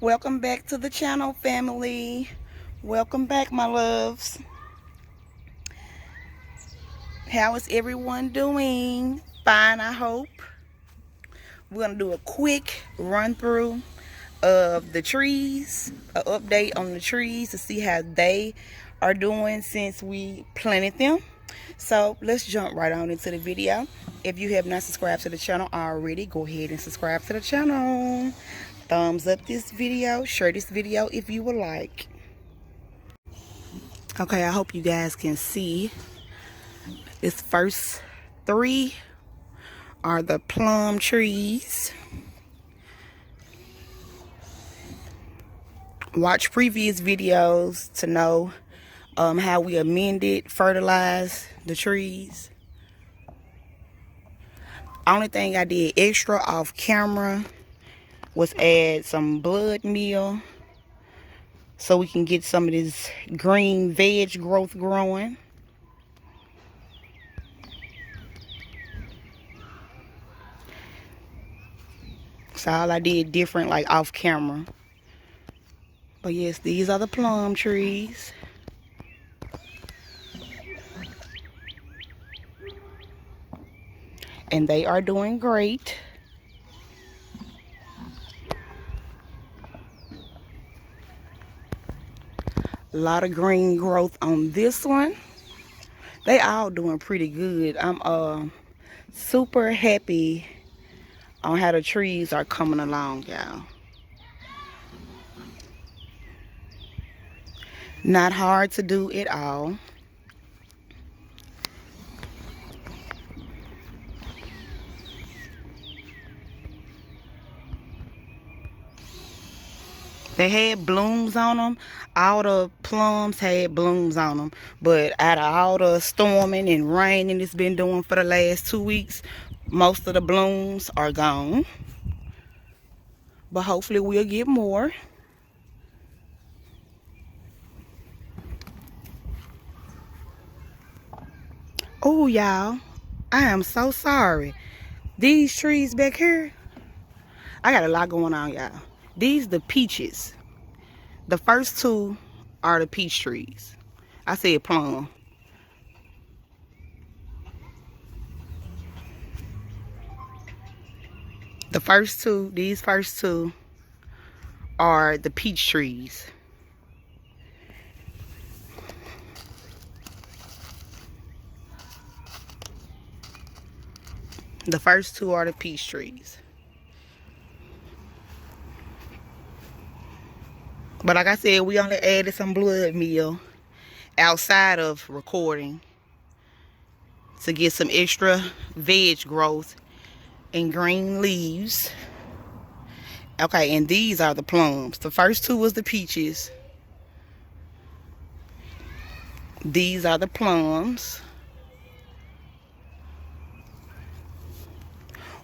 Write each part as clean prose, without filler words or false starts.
Welcome back to the channel, family. Welcome back, my loves. How is everyone doing? Fine, I hope. We're gonna do a quick run through of the trees, an update on the trees to see how they are doing since we planted them. So let's jump right on into the video. If you have not subscribed to the channel already, go ahead and subscribe to the channel. Thumbs up this video, share this video if you would like. Okay, I hope you guys can see. This first three are the plum trees. Watch previous videos to know how we amended, fertilized the trees. Only thing I did extra off camera was add some blood meal so we can get some of this green veg growth growing. So all I did different, like off camera. But yes, these are the plum trees. And they are doing great. A lot of green growth on this one. They all doing pretty good. I'm super happy on how the trees are coming along, y'all. Not hard to do at all. They had blooms on them. All the plums had blooms on them. But out of all the storming and raining it's been doing for the last 2 weeks, most of the blooms are gone. But hopefully we'll get more. Oh, y'all, I am so sorry. These trees back here, I got a lot going on, y'all. These the peaches. The first two are the peach trees. I said plum. The first two, these first two are the peach trees. The first two are the peach trees. But like I said, we only added some blood meal outside of recording to get some extra veg growth and green leaves. Okay, and these are the plums. The first two was the peaches. These are the plums.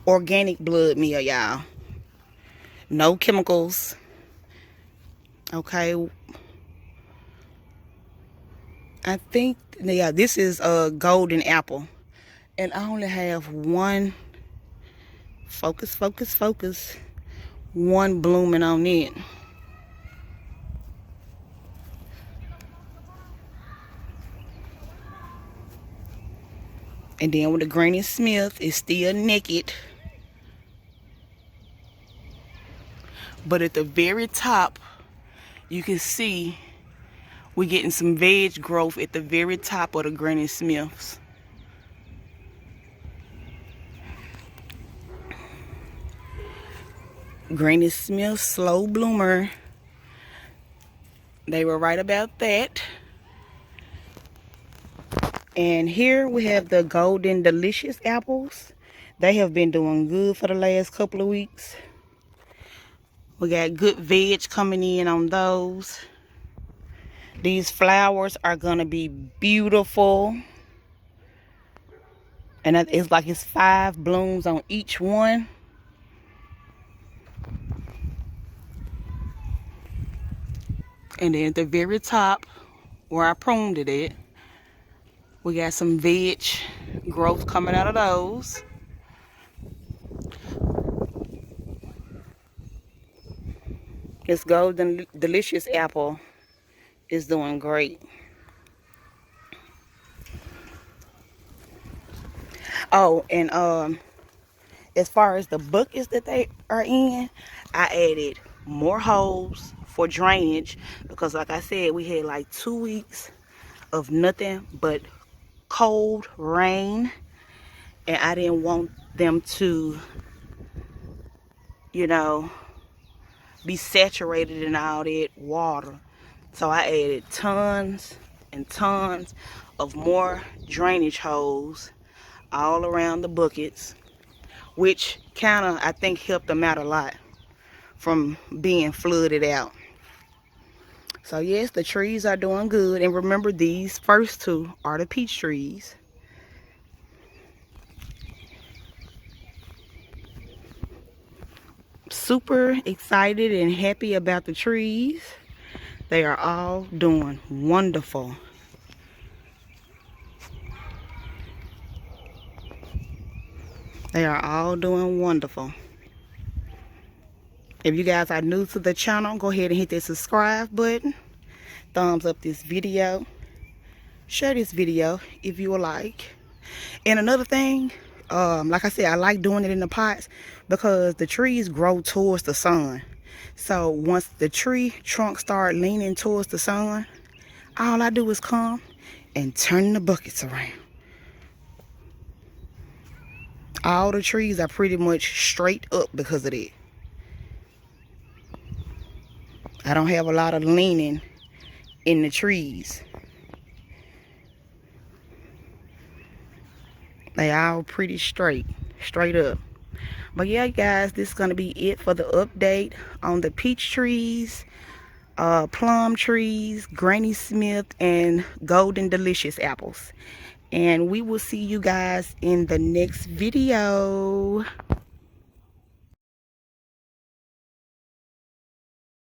Organic blood meal, y'all. No chemicals. Okay. I think, yeah, this is a golden apple. And I only have one, focus, one blooming on it. And then with the Granny Smith, it's still naked. But at the very top, you can see we're getting some veg growth at the very top of the Granny Smiths. Granny Smith, slow bloomer. They were right about that. And here we have the golden delicious apples. They have been doing good for the last couple of weeks. We got good veg coming in on those. These flowers are gonna be beautiful. And it's like it's 5 blooms on each one. And then at the very top, where I pruned it at, we got some veg growth coming out of those. This golden delicious apple is doing great. Oh, and as far as the buckets that they are in, I added more holes for drainage because like I said, we had like 2 weeks of nothing but cold rain, and I didn't want them to, you know, be saturated in all that water. So I added tons and tons of more drainage holes all around the buckets, which kind of, I think, helped them out a lot from being flooded out. So yes, the trees are doing good. And remember, these first two are the peach trees. Super excited and happy about the trees. They are all doing wonderful. They are all doing wonderful. If you guys are new to the channel, go ahead and hit that subscribe button. Thumbs up this video. Share this video if you would like. And another thing, like I said, I like doing it in the pots because the trees grow towards the sun. So once the tree trunk start leaning towards the sun, all I do is come and turn the buckets around. All the trees are pretty much straight up because of that. I don't have a lot of leaning in the trees. They all pretty straight up. But yeah, guys, this is going to be it for the update on the peach trees, plum trees, Granny Smith, and golden delicious apples. And we will see you guys in the next video.